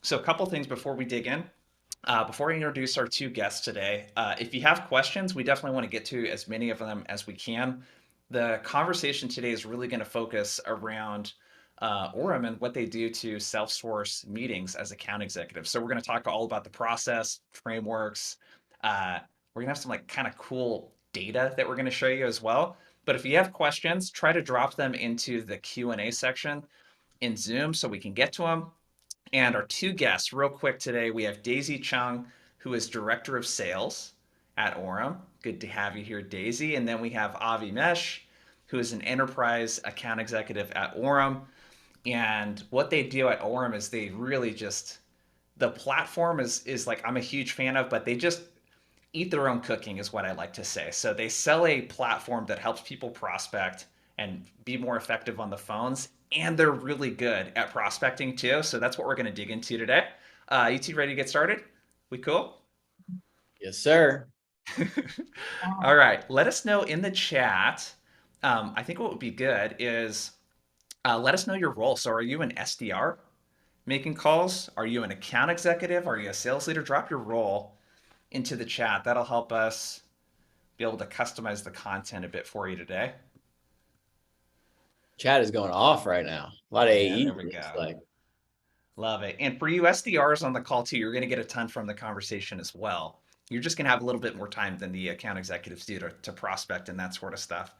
So a couple things before we dig in. Before I introduce our two guests today, if you have questions, we definitely want to get to as many of them as we can. The conversation today is really going to focus around Orum and what they do to self-source meetings as account executives. So we're going to talk all about the process, frameworks. We're going to have some like kind of cool data that we're going to show you as well. But if you have questions, try to drop them into the Q&A section in Zoom so we can get to them. And our two guests, real quick today, we have Daisy Chung, who is Director of Sales at Orum. Good to have you here, Daisy. And then we have Avi Mesh, who is an Enterprise Account Executive at Orum. And what they do at Orum is they really just, the platform is like I'm a huge fan of, but they just eat their own cooking is what I like to say. So they sell a platform that helps people prospect and be more effective on the phones, and they're really good at prospecting too. So that's what we're going to dig into today. You two ready to get started? We cool? Yes, sir. All right. Let us know in the chat. I think what would be good is let us know your role. So are you an SDR making calls? Are you an account executive? Are you a sales leader? Drop your role into the chat. That'll help us be able to customize the content a bit for you today. Chat is going off right now. A lot of Yeah, AE. there we It's go. like, Love it. And for you SDRs on the call too, you're going to get a ton from the conversation as well. You're just going to have a little bit more time than the account executives do to prospect and that sort of stuff.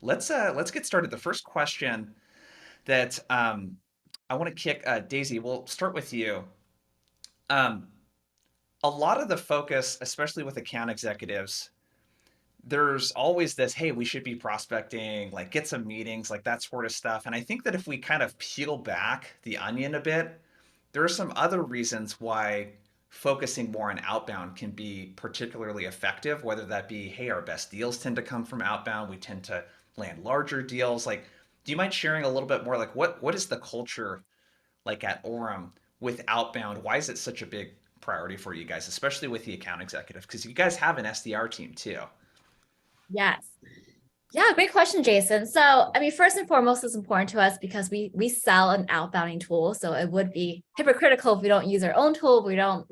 Let's get started. The first question that I want to kick Daisy. We'll start with you. Um, a lot of the focus, especially with account executives, there's always this, hey, we should be prospecting, like get some meetings, like that sort of stuff. And I think that if we kind of peel back the onion a bit, there are some other reasons why focusing more on outbound can be particularly effective, whether that be, hey, our best deals tend to come from outbound. We tend to land larger deals. Like, do you mind sharing a little bit more? Like, what is the culture like at Orum with outbound? Why is it such a big priority for you guys, especially with the account executive? Because you guys have an SDR team too. Yes. Yeah, great question, Jason. So, I mean, first and foremost, it's important to us because we sell an outbounding tool. So it would be hypocritical if we don't use our own tool. We don't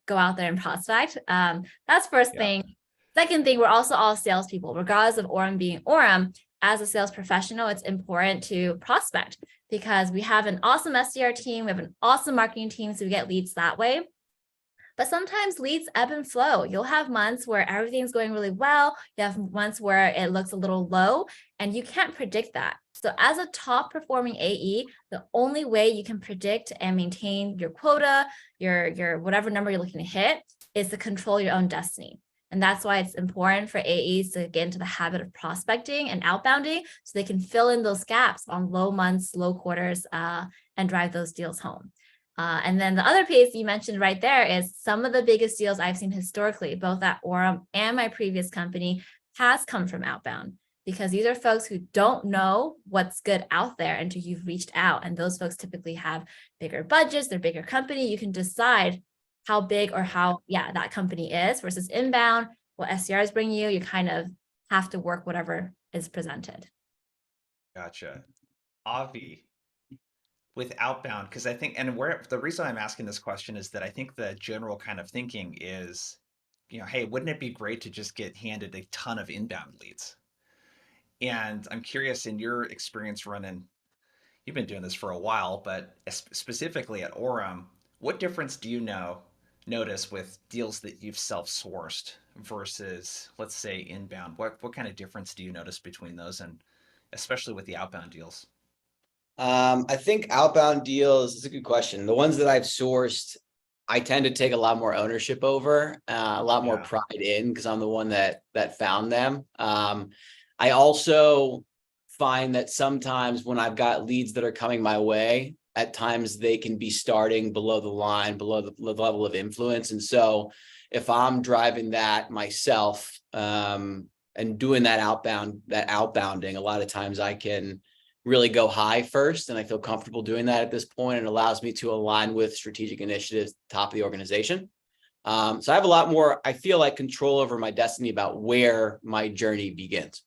go out there and prospect. That's first Yeah. thing. Second thing, we're also all salespeople, regardless of Orum being Orum. As a sales professional, it's important to prospect because we have an awesome SDR team, we have an awesome marketing team, so we get leads that way. But sometimes leads ebb and flow. You'll have months where everything's going really well. You have months where it looks a little low, and you can't predict that. So as a top performing AE, the only way you can predict and maintain your quota, your whatever number you're looking to hit, is to control your own destiny. And that's why it's important for AEs to get into the habit of prospecting and outbounding so they can fill in those gaps on low months, low quarters, and drive those deals home. And then the other piece you mentioned right there is some of the biggest deals I've seen historically, both at Orum and my previous company, has come from outbound because these are folks who don't know what's good out there until you've reached out. And those folks typically have bigger budgets, they're bigger company. You can decide how big or how, that company is versus inbound, what SDRs bring you. You kind of have to work whatever is presented. Gotcha. Avi, with outbound, because I think, and where the reason I'm asking this question is that I think the general kind of thinking is, hey, wouldn't it be great to just get handed a ton of inbound leads? And I'm curious in your experience running, you've been doing this for a while, but specifically at Orum, what difference do you notice with deals that you've self-sourced versus, let's say, inbound? What kind of difference do you notice between those, and especially with the outbound deals? I think outbound deals is a good question. The ones that I've sourced, I tend to take a lot more ownership over, a lot more Yeah. pride in because I'm the one that found them. I also find that sometimes when I've got leads that are coming my way, at times they can be starting below the line, below the level of influence. And so if I'm driving that myself, and doing that outbounding, a lot of times I can really go high first. And I feel comfortable doing that at this point, and allows me to align with strategic initiatives at the top of the organization. So I have a lot more, I feel like, control over my destiny about where my journey begins.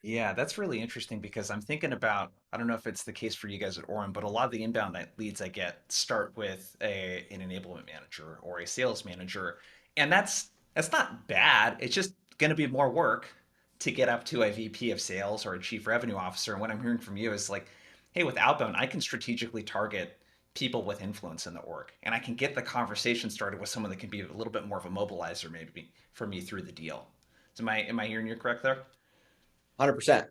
Yeah, that's really interesting because I'm thinking about I don't know if it's the case for you guys at Orum, but a lot of the inbound leads I get start with an enablement manager or a sales manager, and that's not bad. It's just going to be more work to get up to a VP of sales or a chief revenue officer. And what I'm hearing from you is like, hey, with outbound, I can strategically target people with influence in the org, and I can get the conversation started with someone that can be a little bit more of a mobilizer maybe for me through the deal. So am I hearing you correct there? 100%.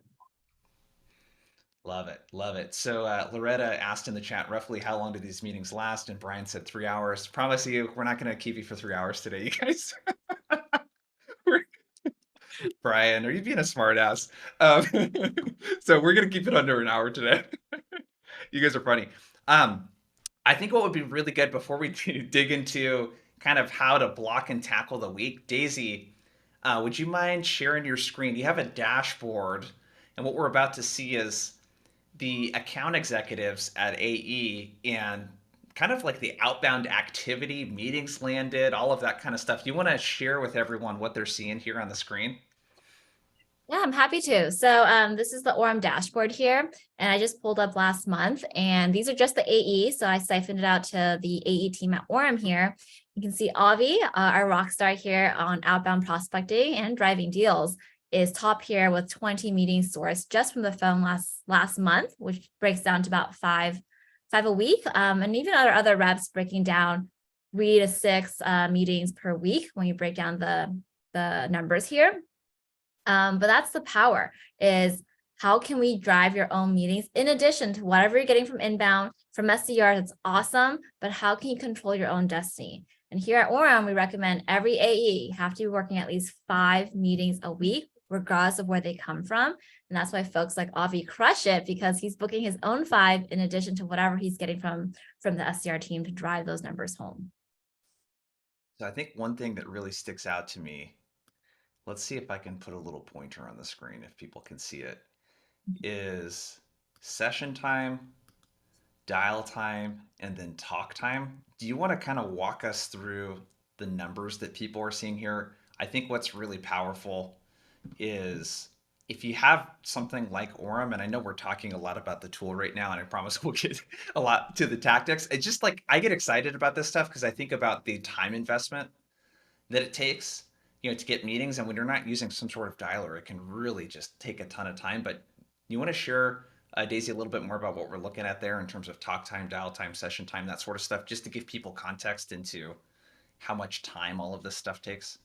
Love it. Love it. So Loretta asked in the chat roughly how long do these meetings last? And Brian said 3 hours. Promise you, we're not going to keep you for 3 hours today, you guys. Brian, are you being a smartass? Um, so we're going to keep it under an hour today. You guys are funny. Um, I think what would be really good before we dig into kind of how to block and tackle the week, Daisy, would you mind sharing your screen? You have a dashboard, and what we're about to see is the account executives at AE and kind of like the outbound activity, meetings landed, all of that kind of stuff. Do you want to share with everyone what they're seeing here on the screen? Yeah, I'm happy to. So this is the Orum dashboard here, and I just pulled up last month, and these are just the AE. So I siphoned it out to the AE team at Orum here. You can see Avi, our rock star here on outbound prospecting and driving deals, is top here with 20 meetings sourced just from the phone last month, which breaks down to about five a week. And even other reps breaking down 3 to 6 meetings per week when you break down the numbers here. But that's the power, is how can we drive your own meetings in addition to whatever you're getting from inbound, from SDR, that's awesome, but how can you control your own destiny? And here at Orum, we recommend every AE have to be working at least 5 meetings a week, regardless of where they come from. And that's why folks like Avi crush it, because he's booking his own 5 in addition to whatever he's getting from the SDR team to drive those numbers home. So I think one thing that really sticks out to me, let's see if I can put a little pointer on the screen if people can see it, is session time, dial time, and then talk time. Do you want to kind of walk us through the numbers that people are seeing here? I think what's really powerful is if you have something like Orum, and I know we're talking a lot about the tool right now, and I promise we'll get a lot to the tactics. It's just like I get excited about this stuff because I think about the time investment that it takes, to get meetings. And when you're not using some sort of dialer, it can really just take a ton of time. But you want to share, Daisy, a little bit more about what we're looking at there in terms of talk time, dial time, session time, that sort of stuff, just to give people context into how much time all of this stuff takes?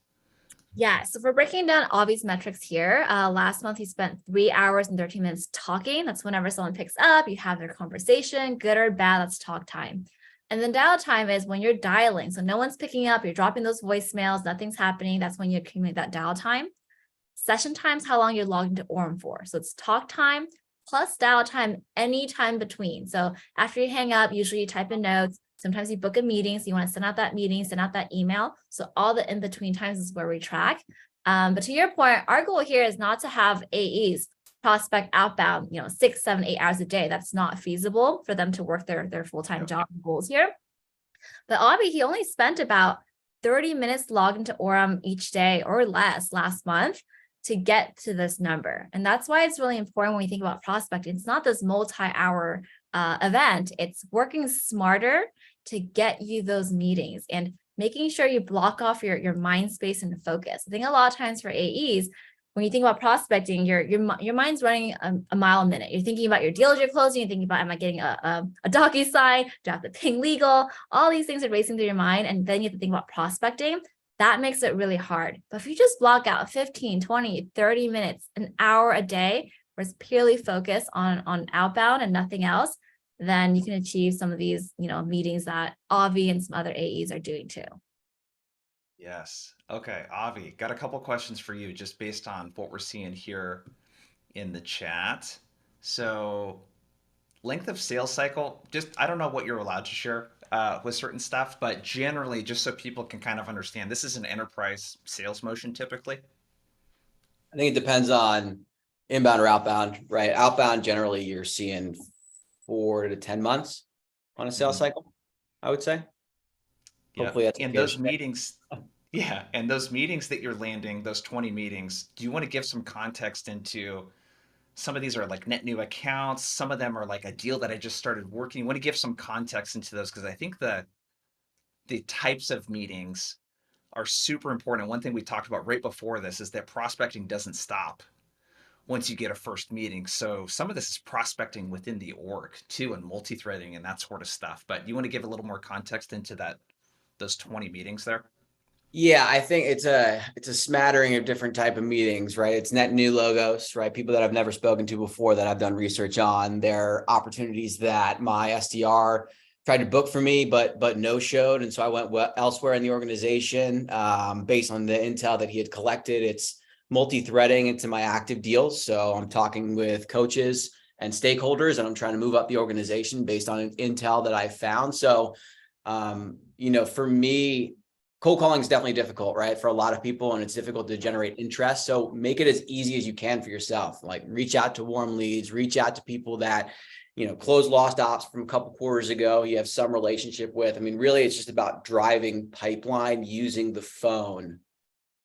Yeah, so for breaking down all these metrics here, last month he spent 3 hours and 13 minutes talking. That's whenever someone picks up, you have their conversation, good or bad, that's talk time. And then dial time is when you're dialing. So no one's picking up, you're dropping those voicemails, nothing's happening. That's when you accumulate that dial time. Session time is how long you're logged into Orum for. So it's talk time plus dial time any time between. So after you hang up, usually you type in notes. Sometimes you book a meeting, so you want to send out that meeting, send out that email. So all the in-between times is where we track. But to your point, our goal here is not to have AEs prospect outbound, 6, 7, 8 hours a day. That's not feasible for them to work their full-time job goals here. But Avi, he only spent about 30 minutes logged into Orum each day or less last month to get to this number. And that's why it's really important when we think about prospecting. It's not this multi-hour event. It's working smarter to get you those meetings and making sure you block off your mind space and focus. I think a lot of times for AEs, when you think about prospecting, your mind's running a mile a minute. You're thinking about your deals you're closing. You're thinking about, am I getting a DocuSign? Do I have to ping legal? All these things are racing through your mind. And then you have to think about prospecting. That makes it really hard. But if you just block out 15, 20, 30 minutes, an hour a day, where it's purely focused on outbound and nothing else, then you can achieve some of these, meetings that Avi and some other AEs are doing too. Yes. Okay, Avi, got a couple questions for you just based on what we're seeing here in the chat. So, length of sales cycle, just I don't know what you're allowed to share with certain stuff, but generally, just so people can kind of understand, this is an enterprise sales motion typically. I think it depends on inbound or outbound, right? Outbound, generally, you're seeing 4 to 10 months on a sales cycle, I would say. Yeah. Hopefully that's And okay. those meetings, yeah, and those meetings that you're landing, those 20 meetings, do you want to give some context into some of these are like net new accounts. Some of them are like a deal that I just started working. You want to give some context into those because I think the types of meetings are super important. One thing we talked about right before this is that prospecting doesn't stop once you get a first meeting. So some of this is prospecting within the org too, and multi-threading and that sort of stuff. But you want to give a little more context into those 20 meetings there? Yeah, I think it's a smattering of different type of meetings, right? It's net new logos, right? People that I've never spoken to before that I've done research on. They're opportunities that my SDR tried to book for me, but no showed, and so I went elsewhere in the organization based on the intel that he had collected. It's multi-threading into my active deals, so I'm talking with coaches and stakeholders, and I'm trying to move up the organization based on intel that I found. So, for me, cold calling is definitely difficult, right? For a lot of people, and it's difficult to generate interest. So make it as easy as you can for yourself. Like reach out to warm leads, reach out to people that, close lost ops from a couple quarters ago, you have some relationship with. I mean, really, it's just about driving pipeline using the phone,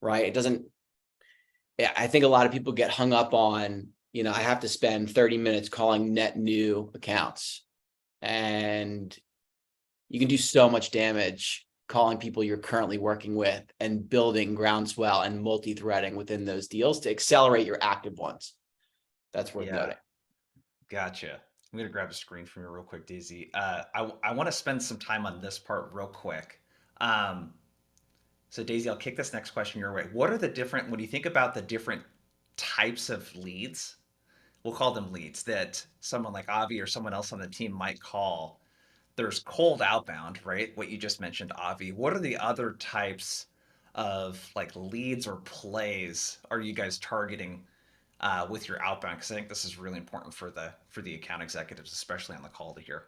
right? It doesn't, I think a lot of people get hung up on, I have to spend 30 minutes calling net new accounts. And you can do so much damage calling people you're currently working with and building groundswell and multi-threading within those deals to accelerate your active ones. That's worth Yeah, noting. gotcha. I'm gonna grab a screen from you real quick, Daisy. I want to spend some time on this part real quick. Um, so Daisy, I'll kick this next question your way. What are the different, when you think about the different types of leads, we'll call them leads, that someone like Avi or someone else on the team might call? There's cold outbound, right? What you just mentioned, Avi. What are the other types of like leads or plays are you guys targeting with your outbound? Because I think this is really important for the account executives, especially on the call to hear.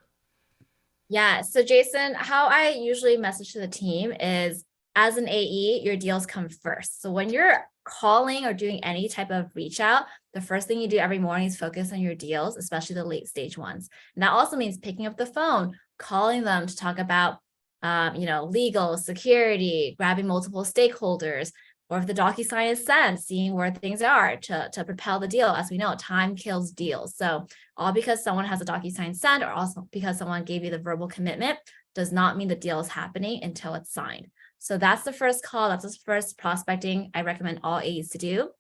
Yeah. So Jason, how I usually message to the team is as an AE, your deals come first. So when you're calling or doing any type of reach out, the first thing you do every morning is focus on your deals, especially the late stage ones. And that also means picking up the phone, calling them to talk about, legal, security, grabbing multiple stakeholders, or if the DocuSign is sent, seeing where things are to propel the deal. As we know, time kills deals. So all because someone has a DocuSign sent or also because someone gave you the verbal commitment does not mean the deal is happening until it's signed. So that's the first call. That's the first prospecting I recommend all A's to do.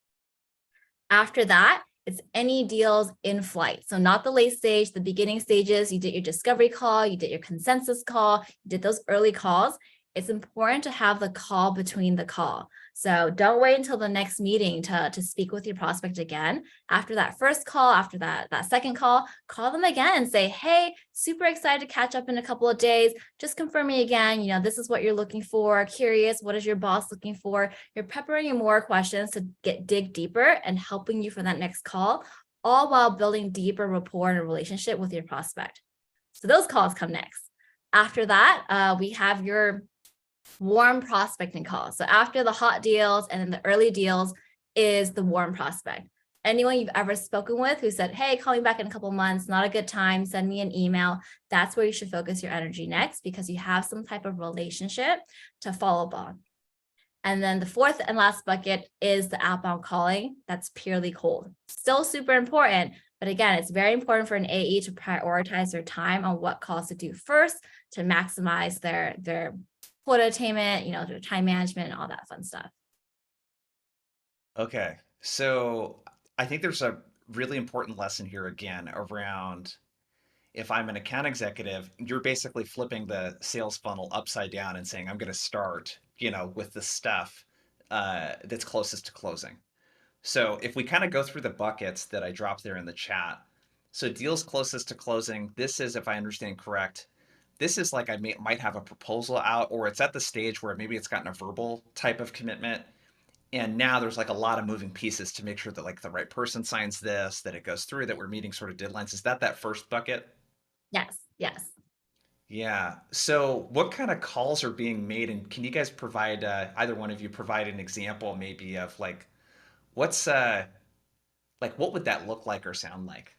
After that, it's any deals in flight. So not the late stage, the beginning stages. You did your discovery call, you did your consensus call, you did those early calls. It's important to have the call between the call. So don't wait until the next meeting to speak with your prospect again. After that first call, after that second call them again and say, hey, super excited to catch up in a couple of days. Just confirm me again, this is what you're looking for. Curious, what is your boss looking for? You're peppering more questions to dig deeper and helping you for that next call, all while building deeper rapport and relationship with your prospect. So those calls come next. After that, we have your warm prospecting call. So after the hot deals and then the early deals is the warm prospect. Anyone you've ever spoken with who said, hey, call me back in a couple months, not a good time, send me an email. That's where you should focus your energy next because you have some type of relationship to follow up on. And then the fourth and last bucket is the outbound calling. That's purely cold. Still super important. But again, it's very important for an AE to prioritize their time on what calls to do first to maximize their quota attainment, their time management and all that fun stuff. Okay, so I think there's a really important lesson here again around if I'm an account executive, you're basically flipping the sales funnel upside down and saying, I'm going to start, with the stuff that's closest to closing. So if we kind of go through the buckets that I dropped there in the chat, so deals closest to closing, this is, if I understand correct, this is like might have a proposal out, or it's at the stage where maybe it's gotten a verbal type of commitment. And now there's like a lot of moving pieces to make sure that like the right person signs this, that it goes through, that we're meeting sort of deadlines. Is that first bucket? Yes. Yeah. So what kind of calls are being made? And can you guys provide, either one of you provide an example maybe of like, what's, like, what would that look like or sound like?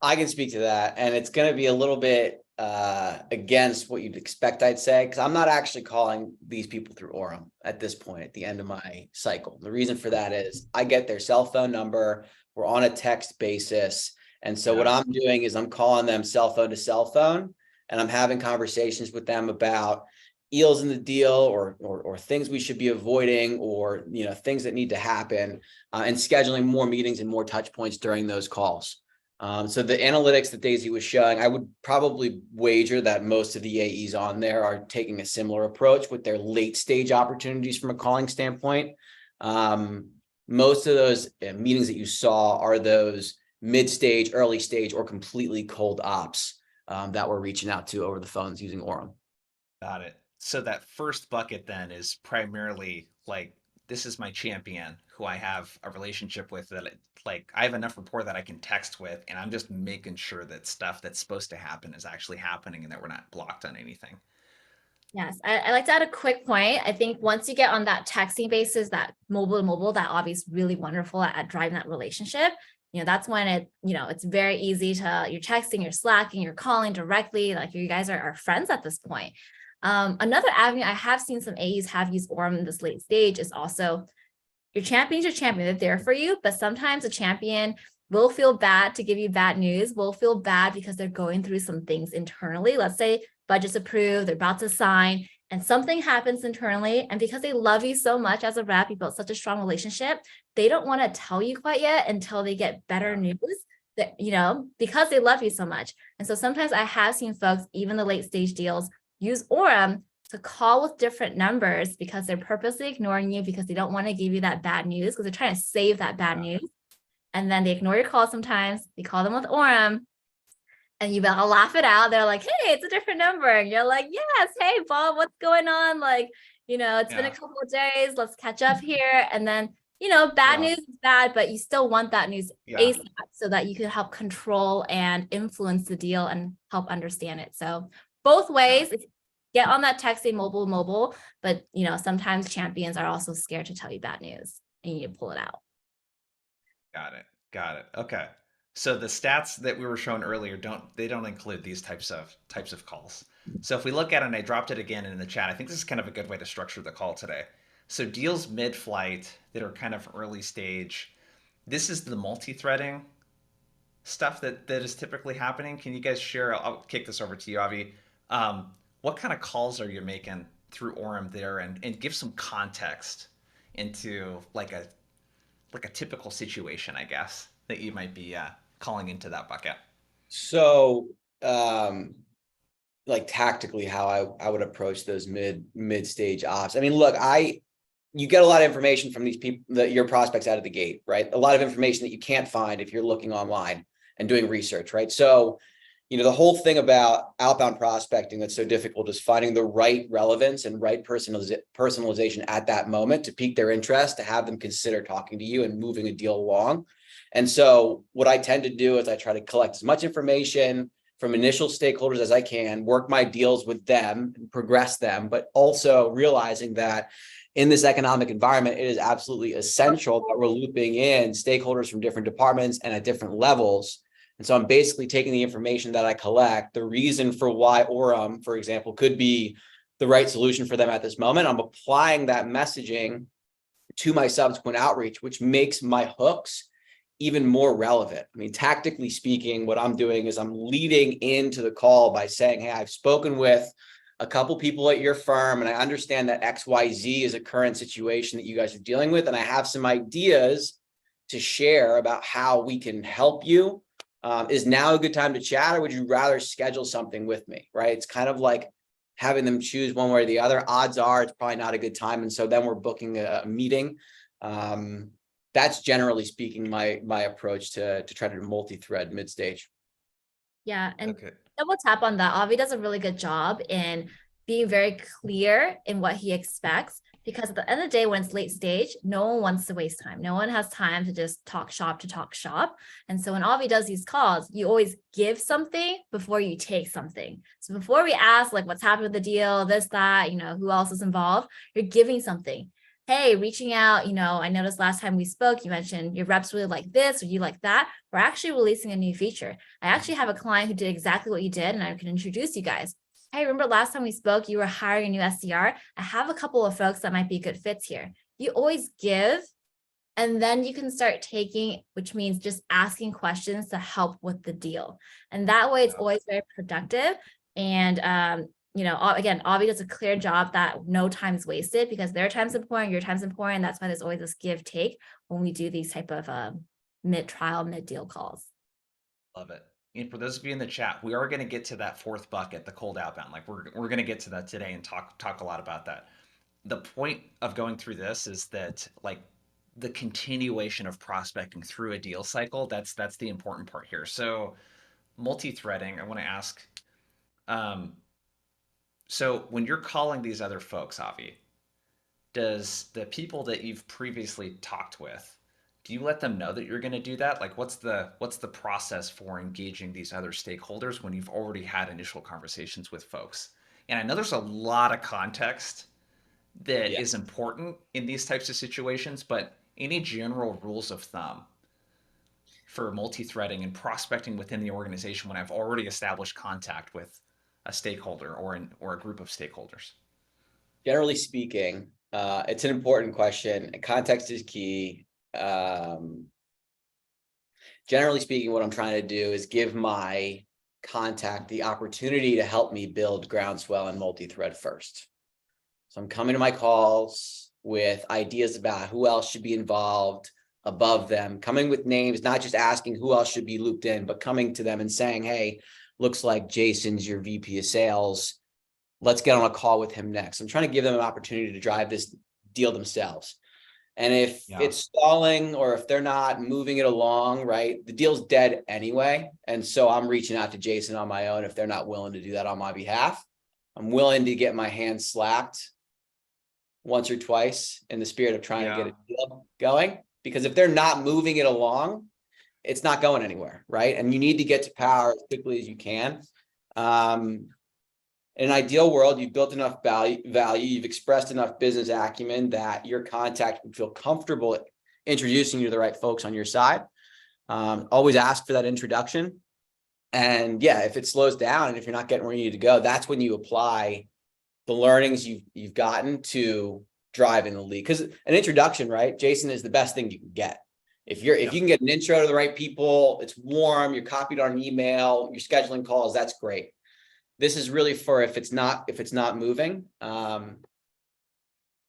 I can speak to that, and it's going to be a little bit against what you'd expect, I'd say, because I'm not actually calling these people through Orum at this point at the end of my cycle. The reason for that is I get their cell phone number. We're on a text basis. And so what I'm doing is I'm calling them cell phone to cell phone, and I'm having conversations with them about eels in the deal or things we should be avoiding, or things that need to happen, and scheduling more meetings and more touch points during those calls. So the analytics that Daisy was showing, I would probably wager that most of the AEs on there are taking a similar approach with their late stage opportunities from a calling standpoint. Most of those meetings that you saw are those mid stage, early stage, or completely cold ops that we're reaching out to over the phones using Orum. Got it. So that first bucket then is primarily like, this is my champion who I have a relationship with, that like I have enough rapport that I can text with, and I'm just making sure that stuff that's supposed to happen is actually happening and that we're not blocked on anything. Yes, I like to add a quick point. I think once you get on that texting basis, that mobile to mobile, that obviously really wonderful at driving that relationship. That's when it's very easy to, you're texting, you're slacking, you're calling directly, like you guys are friends at this point. Another avenue I have seen some AEs have used Orum in this late stage is also your champion's your champion. They're there for you, but sometimes a champion will feel bad to give you bad news, will feel bad because they're going through some things internally. Let's say budget's approved, they're about to sign, and something happens internally. And because they love you so much as a rep, you built such a strong relationship, they don't want to tell you quite yet until they get better news that, because they love you so much. And so sometimes I have seen folks, even the late stage deals, use Orum to call with different numbers because they're purposely ignoring you because they don't want to give you that bad news, because they're trying to save that bad news. And then they ignore your call sometimes. You call them with Orum and you better laugh it out. They're like, hey, it's a different number. And you're like, yes, hey, Bob, what's going on? Like, it's been a couple of days. Let's catch up here. And then, bad news is bad, but you still want that news ASAP so that you can help control and influence the deal and help understand it. So both ways, get on that texting mobile, but sometimes champions are also scared to tell you bad news and you need to pull it out. Got it. Okay. So the stats that we were shown earlier don't include these types of calls. So if we look at it, and I dropped it again in the chat, I think this is kind of a good way to structure the call today. So deals mid-flight that are kind of early stage, this is the multi-threading stuff that is typically happening. Can you guys share? I'll kick this over to you, Avi. What kind of calls are you making through Orum there, and give some context into like a typical situation, I guess, that you might be calling into that bucket. So, like tactically, how I would approach those mid stage ops. I mean, look, you get a lot of information from these people, your prospects out of the gate, right? A lot of information that you can't find if you're looking online and doing research, right? So, the whole thing about outbound prospecting that's so difficult is finding the right relevance and right personalization at that moment to pique their interest, to have them consider talking to you and moving a deal along. And so what I tend to do is I try to collect as much information from initial stakeholders as I can, work my deals with them and progress them, but also realizing that in this economic environment, it is absolutely essential that we're looping in stakeholders from different departments and at different levels. And so I'm basically taking the information that I collect, the reason for why Orum, for example, could be the right solution for them at this moment. I'm applying that messaging to my subsequent outreach, which makes my hooks even more relevant. I mean, tactically speaking, what I'm doing is I'm leading into the call by saying, hey, I've spoken with a couple people at your firm, and I understand that XYZ is a current situation that you guys are dealing with, and I have some ideas to share about how we can help you. Is now a good time to chat, or would you rather schedule something with me, right? It's kind of like having them choose one way or the other. Odds are it's probably not a good time, and so then we're booking a meeting. That's generally speaking my approach to try to multi-thread mid-stage. Yeah, and double tap on that. Avi does a really good job in being very clear in what he expects, because at the end of the day, when it's late stage, no one wants to waste time. No one has time to just talk shop to talk shop. And so when Avi does these calls, you always give something before you take something. So before we ask like what's happened with the deal, this, that, who else is involved, you're giving something. hey, reaching out, I noticed last time we spoke, you mentioned your reps really like this or you like that. We're actually releasing a new feature. I actually have a client who did exactly what you did, and I can introduce you guys. Hey, remember last time we spoke, you were hiring a new SDR. I have a couple of folks that might be good fits here. You always give, and then you can start taking, which means just asking questions to help with the deal. And that way it's always very productive. And again, Avi does a clear job that no time is wasted, because their time's important, your time's important. That's why there's always this give take when we do these type of mid-trial, mid-deal calls. Love it. And for those of you in the chat, we are going to get to that fourth bucket, the cold outbound. Like we're going to get to that today and talk a lot about that. The point of going through this is that like the continuation of prospecting through a deal cycle, that's the important part here. So multi-threading, I want to ask, um, so when you're calling these other folks, Avi, does the people that you've previously talked with, do you let them know that you're going to do that? Like what's the process for engaging these other stakeholders when you've already had initial conversations with folks? And I know there's a lot of context that is Yes. important in these types of situations, but any general rules of thumb for multi-threading and prospecting within the organization when I've already established contact with a stakeholder or a group of stakeholders? Generally speaking, it's an important question. Context is key. Generally speaking, what I'm trying to do is give my contact the opportunity to help me build groundswell and multi-thread first. So I'm coming to my calls with ideas about who else should be involved above them, coming with names, not just asking who else should be looped in, but coming to them and saying, hey, looks like Jason's your VP of sales. Let's get on a call with him next. I'm trying to give them an opportunity to drive this deal themselves. And if it's stalling or if they're not moving it along, right, the deal's dead anyway. And so I'm reaching out to Jason on my own if they're not willing to do that on my behalf. I'm willing to get my hand slapped once or twice in the spirit of trying to get a deal going, because if they're not moving it along, it's not going anywhere, right? And you need to get to power as quickly as you can. In an ideal world, you've built enough value, you've expressed enough business acumen that your contact would feel comfortable introducing you to the right folks on your side. Always ask for that introduction. And yeah, if it slows down and if you're not getting where you need to go, that's when you apply the learnings you've gotten to drive in the lead. Because an introduction, right, Jason, is the best thing you can get. If you can get an intro to the right people, it's warm, you're copied on an email, you're scheduling calls, that's great. This is really for if it's not moving.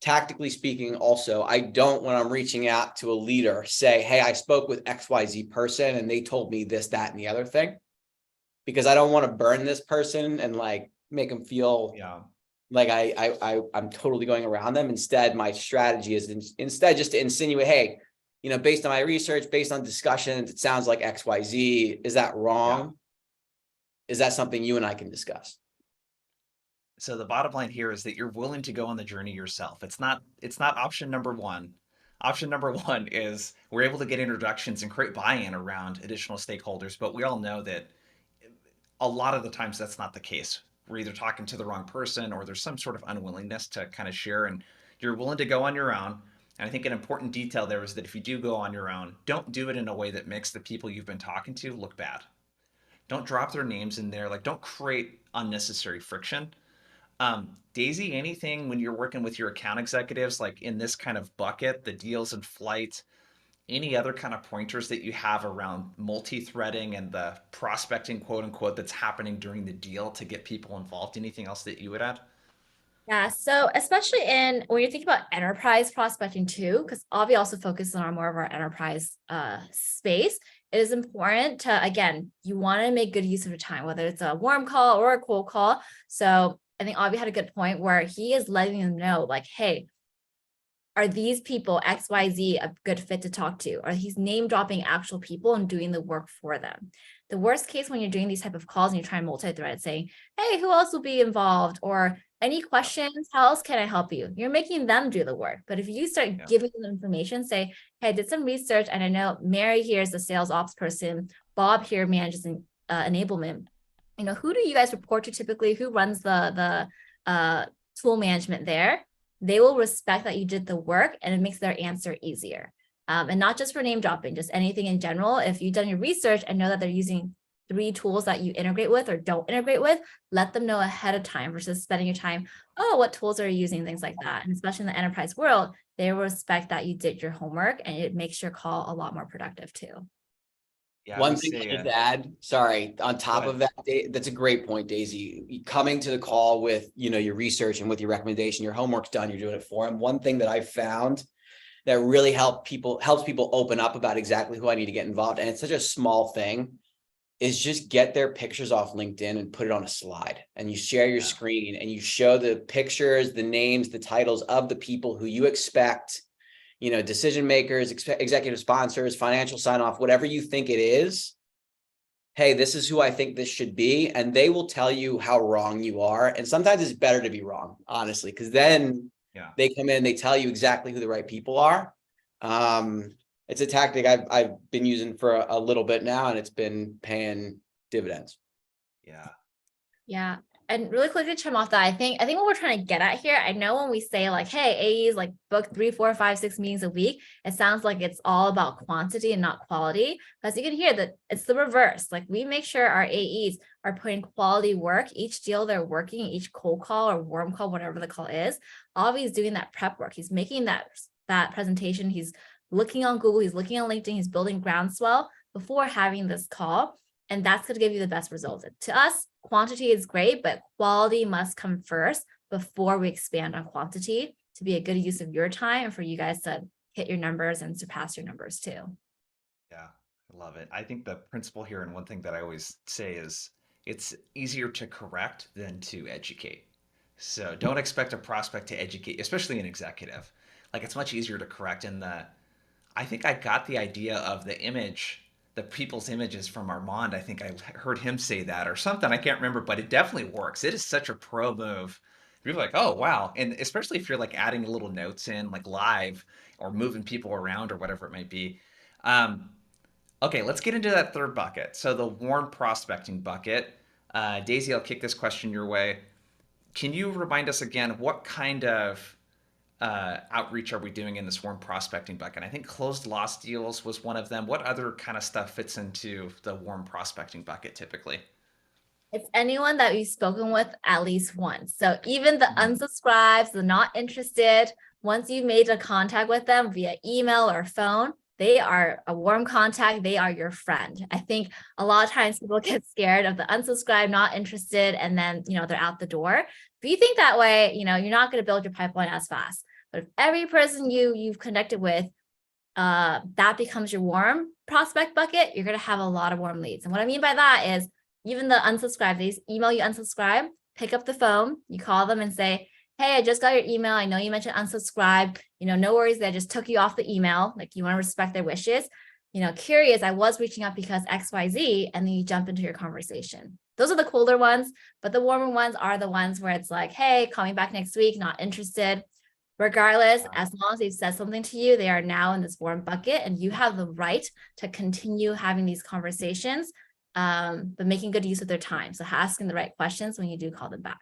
Tactically speaking, also, I don't, when I'm reaching out to a leader, say, hey, I spoke with XYZ person and they told me this, that, and the other thing, because I don't want to burn this person and like make them feel like I'm totally going around them. Instead, my strategy is instead just to insinuate, hey, based on my research, based on discussions, it sounds like XYZ. Is that wrong? Yeah. Is that something you and I can discuss? So the bottom line here is that you're willing to go on the journey yourself. It's not option number one. Option number one is we're able to get introductions and create buy-in around additional stakeholders, but we all know that a lot of the times that's not the case. We're either talking to the wrong person or there's some sort of unwillingness to kind of share, and you're willing to go on your own. And I think an important detail there is that if you do go on your own, don't do it in a way that makes the people you've been talking to look bad. Don't drop their names in there. Like, don't create unnecessary friction. Daisy, anything when you're working with your account executives, like in this kind of bucket, the deals in flight, any other kind of pointers that you have around multi-threading and the prospecting, quote unquote, that's happening during the deal to get people involved? Anything else that you would add? Yeah, so especially when you think about enterprise prospecting too, because Avi also focuses on more of our enterprise space, it is important to, again, you want to make good use of your time, whether it's a warm call or a cold call. So I think Avi had a good point where he is letting them know, like, hey, are these people XYZ a good fit to talk to? Or he's name dropping actual people and doing the work for them. The worst case when you're doing these type of calls and you're trying multi-thread, saying, hey, who else will be involved? Or any questions? How else can I help you? You're making them do the work. But if you start giving them information, say, hey, I did some research and I know Mary here is the sales ops person. Bob here manages enablement. Who do you guys report to typically? Who runs the tool management there? they will respect that you did the work and it makes their answer easier. And not just for name dropping, just anything in general. If you've done your research and know that they're using 3 tools that you integrate with or don't integrate with, let them know ahead of time versus spending your time, oh, what tools are you using, things like that. And especially in the enterprise world, they will respect that you did your homework, and it makes your call a lot more productive too. Yeah, we One thing say I'll just add, sorry, on top of that, that's a great point, Daisy. Coming to the call with, your research and with your recommendation, your homework's done, you're doing it for them. One thing that I found that really helps people open up about exactly who I need to get involved, and it's such a small thing, is just get their pictures off LinkedIn and put it on a slide, and you share your screen and you show the pictures, the names, the titles of the people who you expect, decision makers, executive sponsors, financial sign off, whatever you think it is. Hey, this is who I think this should be. And they will tell you how wrong you are. And sometimes it's better to be wrong, honestly, because then they come in, they tell you exactly who the right people are. It's a tactic I've been using for a little bit now, and it's been paying dividends. Yeah. And really quickly to trim off that, I think what we're trying to get at here, I know when we say like, hey, AEs like book 3, 4, 5, 6 meetings a week, it sounds like it's all about quantity and not quality. Because you can hear that it's the reverse. Like, we make sure our AEs are putting quality work, each deal they're working, each cold call or warm call, whatever the call is. Avi's doing that prep work. He's making that presentation. He's looking on Google, he's looking on LinkedIn, he's building groundswell before having this call. And that's going to give you the best results. To us, quantity is great, but quality must come first before we expand on quantity to be a good use of your time and for you guys to hit your numbers and surpass your numbers too. Yeah, I love it. I think the principle here, and one thing that I always say is it's easier to correct than to educate. So don't expect a prospect to educate, especially an executive. Like, it's much easier to correct. I think I got the idea of the people's images from Armand. I think I heard him say that or something. I can't remember, but it definitely works. It is such a pro move. People are like, oh, wow. And especially if you're like adding little notes in like live or moving people around or whatever it might be. Um, okay, let's get into that third bucket. So the warm prospecting bucket. Daisy, I'll kick this question your way. Can you remind us again what kind of outreach are we doing in this warm prospecting bucket? I think closed lost deals was one of them. What other kind of stuff fits into the warm prospecting bucket typically? It's anyone that we've spoken with at least once. So even the unsubscribes, the not interested, once you've made a contact with them via email or phone, they are a warm contact. They are your friend. I think a lot of times people get scared of the unsubscribe, not interested, and then, they're out the door. If you think that way, you're not going to build your pipeline as fast. But if every person you've connected with, that becomes your warm prospect bucket, you're going to have a lot of warm leads. And what I mean by that is, even the unsubscribe, they email you unsubscribe, pick up the phone, you call them and say, hey, I just got your email. I know you mentioned unsubscribe. No worries. They just took you off the email. Like, you want to respect their wishes. Curious, I was reaching out because XYZ, and then you jump into your conversation. Those are the colder ones, but the warmer ones are the ones where it's like, hey, call me back next week, not interested. Regardless, as long as they've said something to you, they are now in this warm bucket, and you have the right to continue having these conversations, but making good use of their time. So asking the right questions when you do call them back.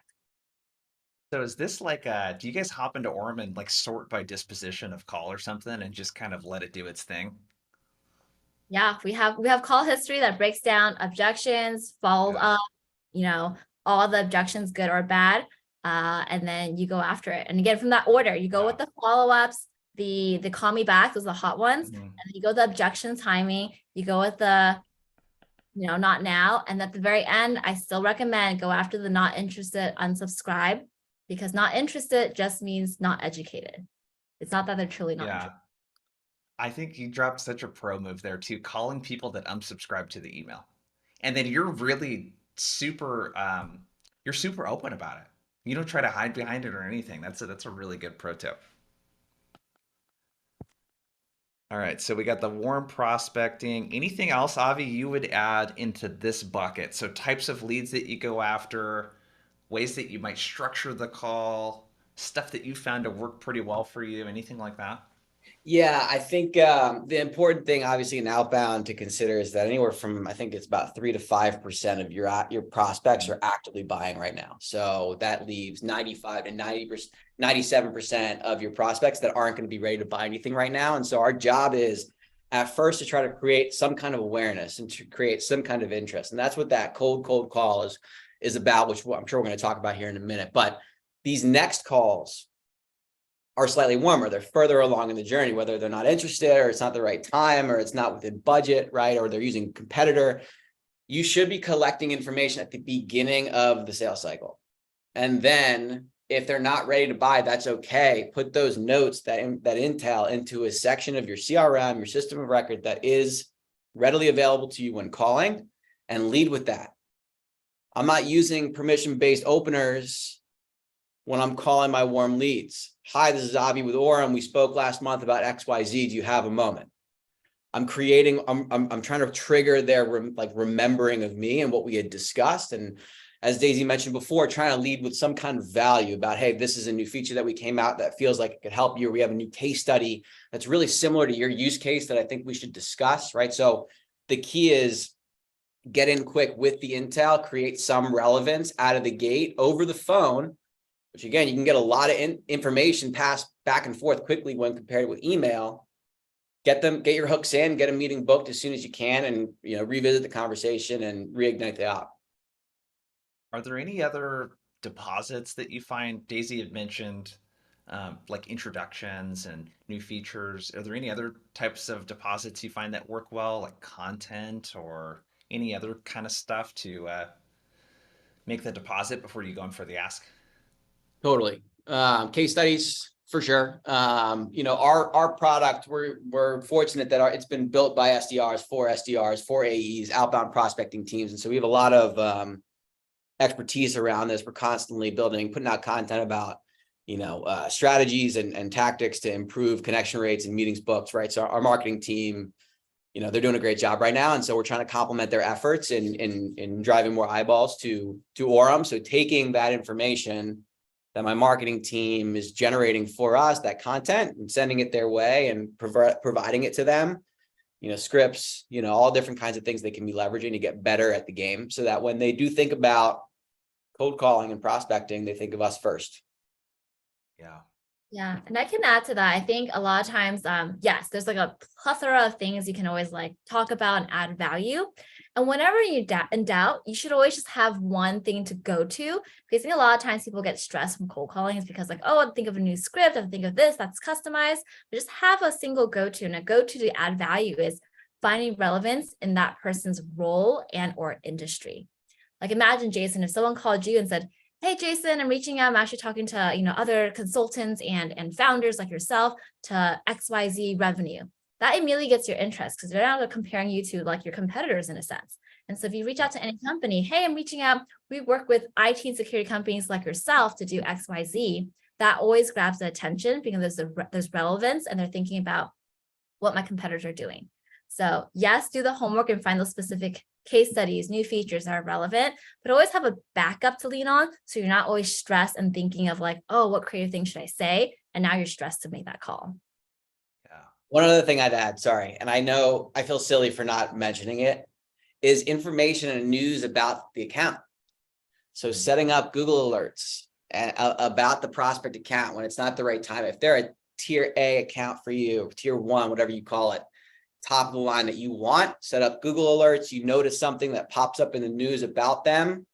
So is this like do you guys hop into Orum and like sort by disposition of call or something and just kind of let it do its thing? Yeah, we have call history that breaks down objections, followed up, all the objections, good or bad. And then you go after it. And again, from that order, you go with the follow-ups, the call me back, those are the hot ones. And you go the objection timing, you go with the not now. And at the very end, I still recommend go after the not interested, unsubscribe, because not interested just means not educated. It's not that they're truly not interested. I think you dropped such a pro move there too, calling people that unsubscribe to the email. And then you're really you're super open about it. You don't try to hide behind it or anything. That's a really good pro tip. All right, so we got the warm prospecting. Anything else, Avi, you would add into this bucket? So types of leads that you go after, ways that you might structure the call, stuff that you found to work pretty well for you, anything like that? Yeah, I think the important thing, obviously, in outbound to consider is that anywhere from, I think it's about 3 to 5% of your prospects are actively buying right now. So that leaves 95 to 90%, 97% of your prospects that aren't going to be ready to buy anything right now. And so our job is at first to try to create some kind of awareness and to create some kind of interest. And that's what that cold call is about, which I'm sure we're going to talk about here in a minute. But these next calls are slightly warmer. They're further along in the journey, whether they're not interested or it's not the right time or it's not within budget, right? Or they're using a competitor. You should be collecting information at the beginning of the sales cycle. And then if they're not ready to buy, that's okay. Put those notes, that intel into a section of your CRM, your system of record that is readily available to you when calling, and lead with that. I'm not using permission-based openers when I'm calling my warm leads. Hi, this is Avi with Orum. We spoke last month about XYZ. Do you have a moment? I'm trying to trigger their remembering of me and what we had discussed. And as Daisy mentioned before, trying to lead with some kind of value about, hey, this is a new feature that we came out that feels like it could help you. Or we have a new case study that's really similar to your use case that I think we should discuss, right? So the key is get in quick with the intel, create some relevance out of the gate over the phone, which again, you can get a lot of information passed back and forth quickly when compared with email. Get your hooks in, get a meeting booked as soon as you can, and revisit the conversation and reignite the op. Are there any other deposits that you find? Daisy had mentioned like introductions and new features. Are there any other types of deposits you find that work well, like content or any other kind of stuff to make the deposit before you go in for the ask? Totally. Case studies for sure. Our product, we're fortunate that it's been built by SDRs, for AEs, outbound prospecting teams. And so we have a lot of expertise around this. We're constantly putting out content about, strategies and tactics to improve connection rates and meetings booked, right? So our marketing team, they're doing a great job right now. And so we're trying to complement their efforts in driving more eyeballs to Orum. So taking that information that my marketing team is generating for us, that content, and sending it their way and providing it to them, scripts, all different kinds of things they can be leveraging to get better at the game, so that when they do think about cold calling and prospecting, they think of us first. Yeah. Yeah, and I can add to that. I think a lot of times, yes, there's like a plethora of things you can always like talk about and add value. And whenever you in doubt, you should always just have one thing to go to. Because I think a lot of times people get stressed from cold calling is because like, oh, I think of a new script, I think of this, that's customized. But just have a single go-to, and a go-to to add value is finding relevance in that person's role and or industry. Like imagine, Jason, if someone called you and said, hey, Jason, I'm reaching out. I'm actually talking to, other consultants and founders like yourself to XYZ revenue. That immediately gets your interest because they're now comparing you to like your competitors in a sense. And so if you reach out to any company, hey, I'm reaching out. We work with IT and security companies like yourself to do XYZ. That always grabs the attention because there's relevance and they're thinking about what my competitors are doing. So yes, do the homework and find those specific case studies, new features that are relevant, but always have a backup to lean on. So you're not always stressed and thinking of like, oh, what creative thing should I say? And now you're stressed to make that call. Yeah. One other thing I'd add, sorry, and I know I feel silly for not mentioning it, is information and news about the account. So setting up Google alerts and about the prospect account when it's not the right time. If they're a tier A account for you, or tier 1, whatever you call it, top of the line that you want, set up Google alerts. You notice something that pops up in the news about them,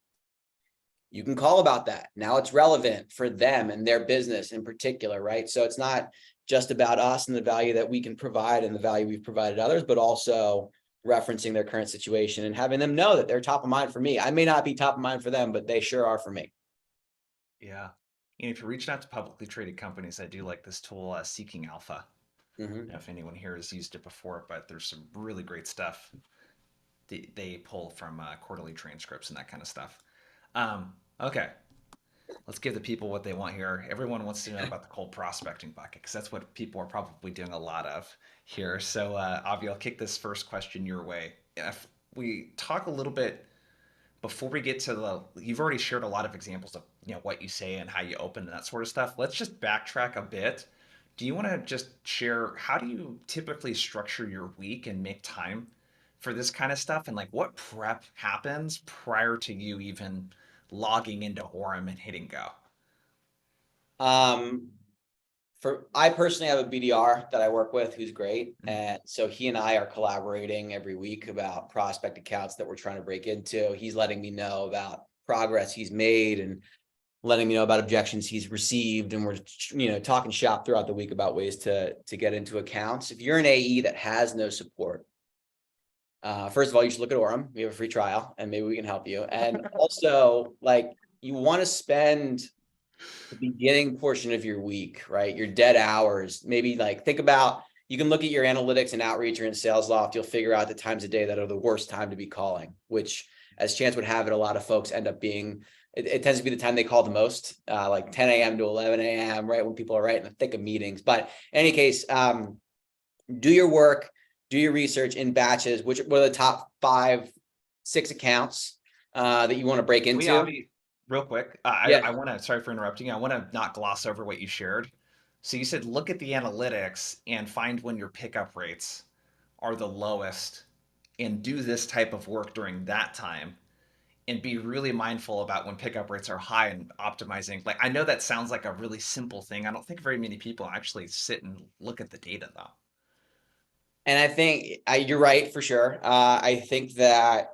you can call about that. Now it's relevant for them and their business in particular, right? So it's not just about us and the value that we can provide and the value we've provided others, but also referencing their current situation and having them know that they're top of mind for me. I may not be top of mind for them, but they sure are for me. Yeah. And if you're reaching out to publicly traded companies, I do like this tool, Seeking Alpha. I don't know if anyone here has used it before, but there's some really great stuff they pull from quarterly transcripts and that kind of stuff. Okay, let's give the people what they want here. Everyone wants to know about the cold prospecting bucket because that's what people are probably doing a lot of here. So, Avi, I'll kick this first question your way. If we talk a little bit before we get to you've already shared a lot of examples of what you say and how you open and that sort of stuff. Let's just backtrack a bit do you want to just share how do you typically structure your week and make time for this kind of stuff? And like what prep happens prior to you even logging into Orum and hitting go? Um, I personally have a BDR that I work with who's great. Mhm. And so he and I are collaborating every week about prospect accounts that we're trying to break into. He's letting me know about progress he's made and letting me know about objections he's received. And we're, talking shop throughout the week about ways to get into accounts. If you're an AE that has no support, first of all, you should look at Orum. We have a free trial and maybe we can help you. And also, like, you want to spend the beginning portion of your week, right? Your dead hours, maybe like think about, you can look at your analytics and outreach or in Sales Loft, you'll figure out the times of day that are the worst time to be calling, which as chance would have it, a lot of folks end up being, it tends to be the time they call the most, like 10 a.m. to 11 a.m., right? When people are right in the thick of meetings. But in any case, do your work, do your research in batches, what are the top 5, 6 accounts that you want to break We, into. Avi, real quick, Yeah. I want to, sorry for interrupting you. I want to not gloss over what you shared. So you said look at the analytics and find when your pickup rates are the lowest and do this type of work during that time and be really mindful about when pickup rates are high and optimizing. Like, I know that sounds like a really simple thing. I don't think very many people actually sit and look at the data though. And I think you're right for sure. I think that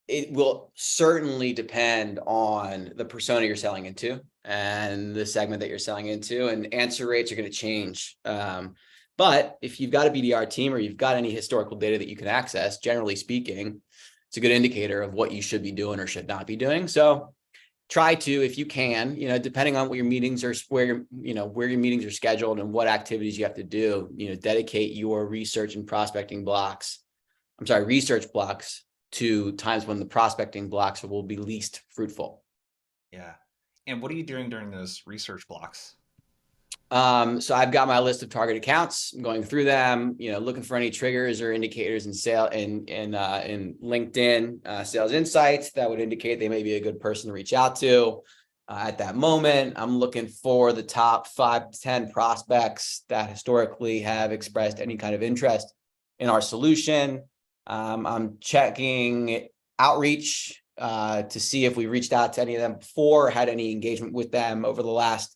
it will certainly depend on the persona you're selling into and the segment that you're selling into, and answer rates are going to change. But if you've got a BDR team or you've got any historical data that you can access, generally speaking, it's a good indicator of what you should be doing or should not be doing. So try to, if you can, depending on what your meetings are, where your meetings are scheduled and what activities you have to do, dedicate your research and prospecting blocks. Research blocks to times when the prospecting blocks will be least fruitful. Yeah. And what are you doing during those research blocks? So I've got my list of target accounts. I'm going through them, looking for any triggers or indicators in LinkedIn sales insights that would indicate they may be a good person to reach out to. At that moment, I'm looking for the top 5 to 10 prospects that historically have expressed any kind of interest in our solution. I'm checking outreach to see if we reached out to any of them before, had any engagement with them over the last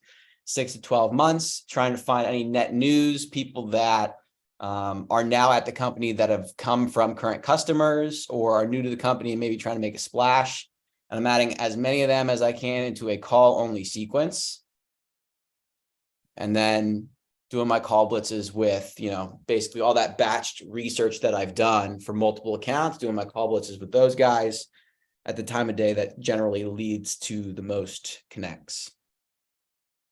6 to 12 months, trying to find any net news, people that are now at the company that have come from current customers or are new to the company and maybe trying to make a splash. And I'm adding as many of them as I can into a call only sequence. And then doing my call blitzes with, basically all that batched research that I've done for multiple accounts, doing my call blitzes with those guys at the time of day that generally leads to the most connects.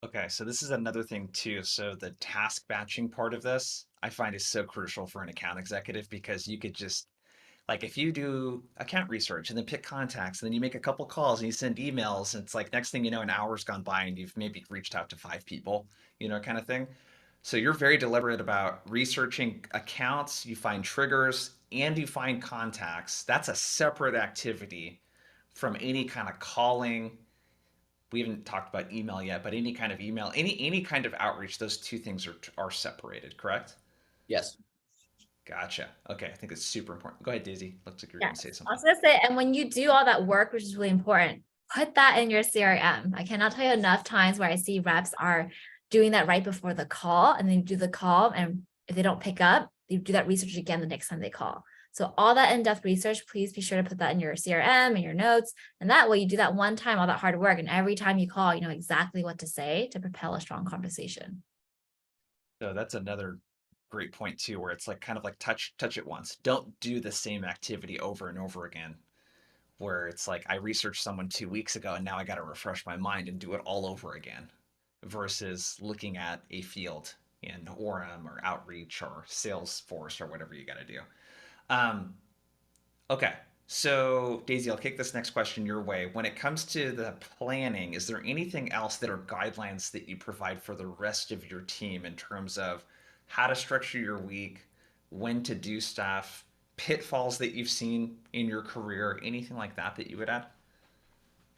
Okay, so this is another thing too. So the task batching part of this, I find is so crucial for an account executive because you could just like if you do account research and then pick contacts and then you make a couple calls and you send emails, and it's like next thing you know, an hour's gone by and you've maybe reached out to 5 people, kind of thing. So you're very deliberate about researching accounts, you find triggers, and you find contacts. That's a separate activity from any kind of calling. We haven't talked about email yet, but any kind of email, any kind of outreach, those two things are separated, correct? Yes. Gotcha. Okay, I think it's super important. Go ahead, Daisy. Looks like you're going to Yes, say I was something. gonna say, and when you do all that work, which is really important, put that in your CRM. I cannot tell you enough times where I see reps are doing that right before the call, and then you do the call, and if they don't pick up, you do that research again the next time they call. So all that in-depth research, please be sure to put that in your CRM and your notes. And that way you do that one time, all that hard work. And every time you call, you know exactly what to say to propel a strong conversation. So that's another great point too, where it's like kind of like touch it once. Don't do the same activity over and over again. Where it's like I researched someone 2 weeks ago and now I got to refresh my mind and do it all over again, versus looking at a field in Orem or Outreach or Salesforce or whatever you got to do. Um, okay, so Daisy, I'll kick this next question your way. When it comes to the planning, is there anything else that are guidelines that you provide for the rest of your team in terms of how to structure your week, when to do stuff, pitfalls that you've seen in your career, anything like that that you would add?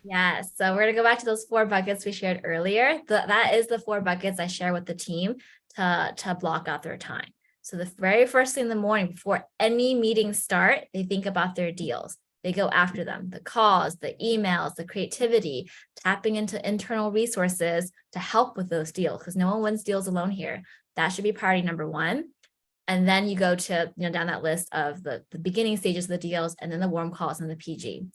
Yes. So we're going to go back to those 4 buckets we shared earlier. That is the 4 buckets I share with the team to block out their time. So the very first thing in the morning before any meetings start, they think about their deals. They go after them, the calls, the emails, the creativity, tapping into internal resources to help with those deals, because no one wins deals alone here. That should be priority number one. And then you go to, down that list of the beginning stages of the deals, and then the warm calls and the PG.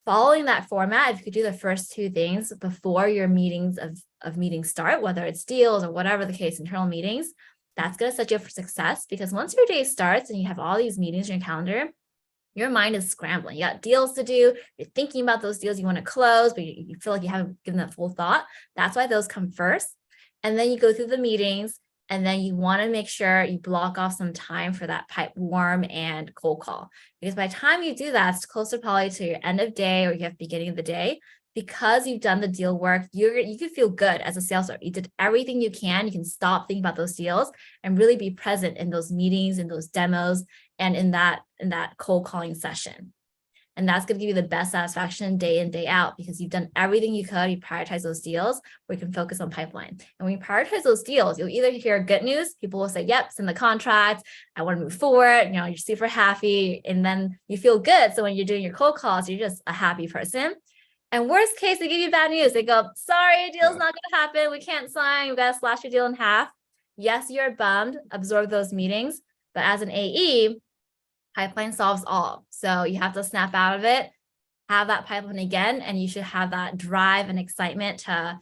Following that format, if you could do the first two things before your meetings of meetings start, whether it's deals or whatever the case, internal meetings, that's going to set you up for success, because once your day starts and you have all these meetings in your calendar, your mind is scrambling. You got deals to do. You're thinking about those deals you want to close, but you feel like you haven't given that full thought. That's why those come first. And then you go through the meetings, and then you want to make sure you block off some time for that pipe warm and cold call. Because by the time you do that, it's closer probably to your end of day or you have beginning of the day. Because you've done the deal work, you can feel good as a sales rep. You did everything you can. You can stop thinking about those deals and really be present in those meetings, in those demos, and in that cold calling session. And that's going to give you the best satisfaction day in, day out, because you've done everything you could. You prioritize those deals where you can focus on pipeline. And when you prioritize those deals, you'll either hear good news. People will say, yep, send the contract. I want to move forward. You're super happy. And then you feel good. So when you're doing your cold calls, you're just a happy person. And worst case, they give you bad news. They go, sorry, deal's not going to happen. We can't sign. We've got to slash your deal in half. Yes, you're bummed. Absorb those meetings. But as an AE, pipeline solves all. So you have to snap out of it, have that pipeline again, and you should have that drive and excitement to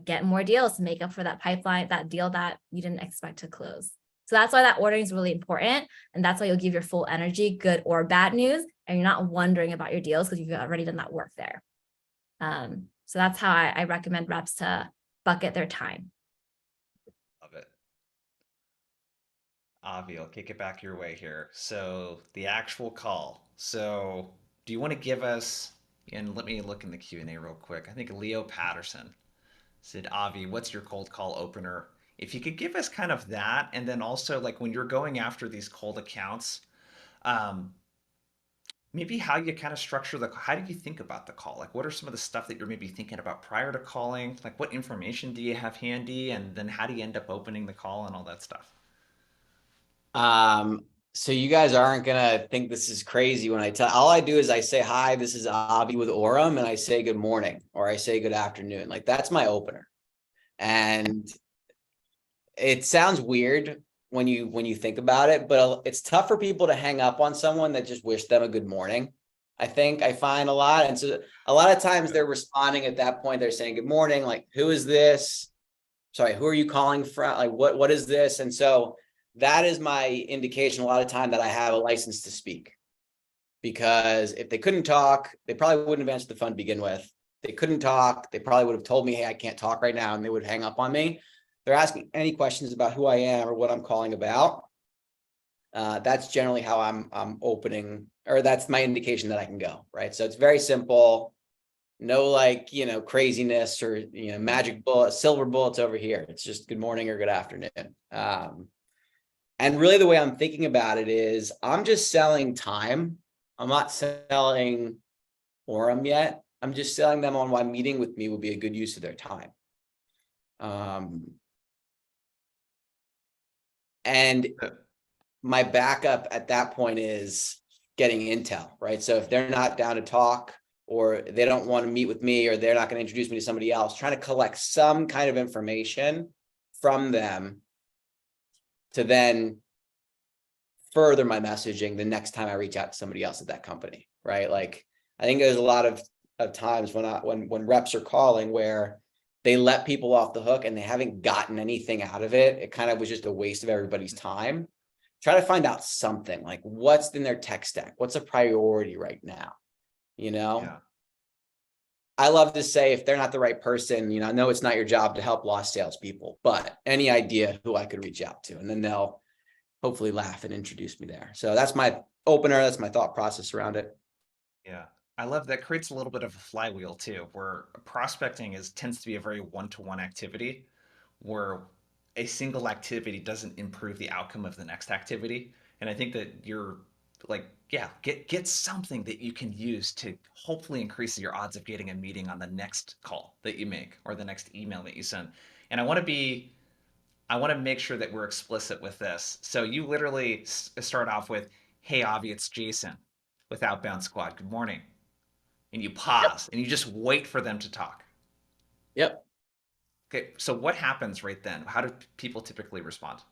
get more deals to make up for that pipeline, that deal that you didn't expect to close. So that's why that ordering is really important. And that's why you'll give your full energy, good or bad news. And you're not wondering about your deals because you've already done that work there. So that's how I recommend reps to bucket their time. Love it. Avi, I'll kick it back your way here. So the actual call. So do you want to give us, and let me look in the Q&A real quick. I think Leo Patterson said, Avi, what's your cold call opener? If you could give us kind of that, and then also like when you're going after these cold accounts, um, maybe how you kind of structure how do you think about the call? Like what are some of the stuff that you're maybe thinking about prior to calling? Like what information do you have handy? And then how do you end up opening the call and all that stuff? So you guys aren't gonna think this is crazy when all I do is I say, hi, this is Avi with Orum, and I say good morning, or I say good afternoon. Like that's my opener. And it sounds weird when you think about it, but it's tough for people to hang up on someone that just wish them a good morning. I find a lot. And so a lot of times they're responding at that point, they're saying good morning, like, who is this? Sorry, who are you calling from? Like, what is this? And so that is my indication a lot of time that I have a license to speak. Because if they couldn't talk, they probably wouldn't have answered the phone to begin with. If they couldn't talk, they probably would have told me, hey, I can't talk right now, and they would hang up on me. They're asking any questions about who I am or what I'm calling about. That's generally how I'm opening, or that's my indication that I can go, right? So it's very simple. No like, craziness or, magic bullet, silver bullets over here. It's just good morning or good afternoon. And really the way I'm thinking about it is I'm just selling time. I'm not selling Orum yet. I'm just selling them on why meeting with me would be a good use of their time. And my backup at that point is getting intel, right? So if they're not down to talk, or they don't want to meet with me, or they're not going to introduce me to somebody else, trying to collect some kind of information from them to then further my messaging the next time I reach out to somebody else at that company, right? Like, I think there's a lot of times when reps are calling where they let people off the hook and they haven't gotten anything out of it. It kind of was just a waste of everybody's time. Try to find out something, like what's in their tech stack, what's a priority right now. Yeah. I love to say, if they're not the right person, I know it's not your job to help lost salespeople, but any idea who I could reach out to, and then they'll hopefully laugh and introduce me there. So that's my opener. That's my thought process around it. Yeah. I love that creates a little bit of a flywheel too, where prospecting tends to be a very one-to-one activity, where a single activity doesn't improve the outcome of the next activity. And I think that you're like, yeah, get something that you can use to hopefully increase your odds of getting a meeting on the next call that you make or the next email that you send. And I want to make sure that we're explicit with this. So you literally start off with, "Hey, Avi, it's Jason with Outbound Squad. Good morning." And you pause and you just wait for them to talk. Yep. Okay, so what happens right then? How do people typically respond?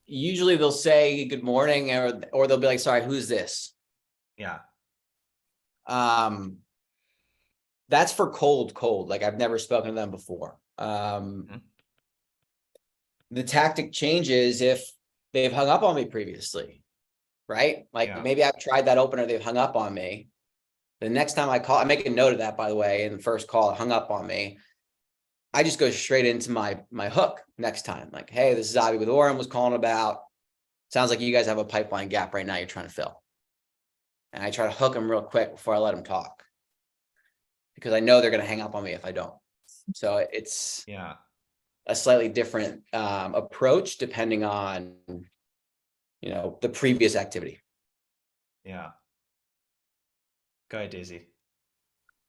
Usually they'll say good morning, or they'll be like, sorry, who's this? Yeah. Um, that's for cold. Like I've never spoken to them before. Mhm. The tactic changes if they've hung up on me previously, right? Like Yeah. maybe I've tried that opener, they've hung up on me. The next time I call, I make a note of that, by the way, in the first call, hung up on me. I just go straight into my hook next time. Like, hey, this is Avi with Orum, was calling about. Sounds like you guys have a pipeline gap right now you're trying to fill. And I try to hook them real quick before I let them talk, because I know they're going to hang up on me if I don't. So it's Yeah. a slightly different approach depending on, the previous activity. Yeah. Go ahead, Daisy.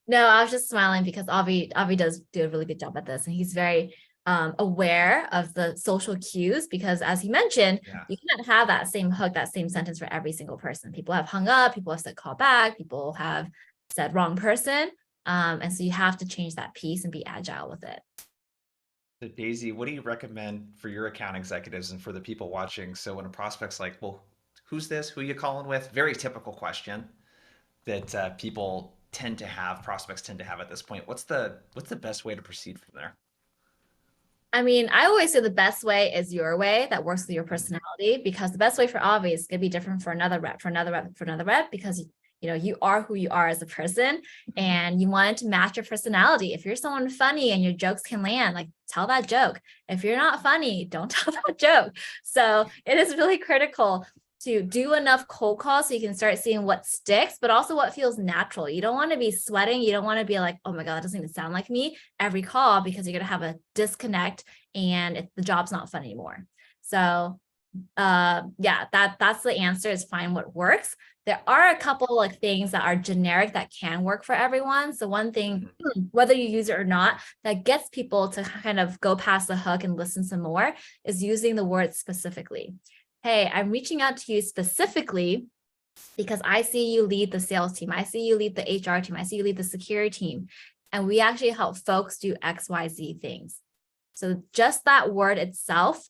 No, I was just smiling because Avi does do a really good job at this, and he's very aware of the social cues, because as he mentioned, Yeah. you can't have that same hook, that same sentence for every single person. People have hung up, people have said call back, people have said wrong person. And so you have to change that piece and be agile with it. So Daisy, what do you recommend for your account executives and for the people watching? So when a prospect's like, "Well, who's this? Who you calling with?" Very typical question that people tend to have, prospects tend to have at this point. What's the best way to proceed from there? I mean, I always say the best way is your way that works with your Mhm. personality, because the best way for Avi is going to be different for another rep, for another rep, for another rep, because you are who you are as a person, and you want it to match your personality. If you're someone funny and your jokes can land, like tell that joke. If you're not funny, don't tell that joke. So it is really critical to do enough cold calls so you can start seeing what sticks, but also what feels natural. You don't want to be sweating. You don't want to be like, oh my God, that doesn't even sound like me every call, because you're going to have a disconnect and the job's not fun anymore. So yeah, that's the answer, is find what works. There are a couple like things that are generic that can work for everyone. So one thing, Mhm. whether you use it or not, that gets people to kind of go past the hook and listen some more, is using the word specifically. Hey, I'm reaching out to you specifically because I see you lead the sales team. I see you lead the HR team. I see you lead the security team. And we actually help folks do XYZ things. So just that word itself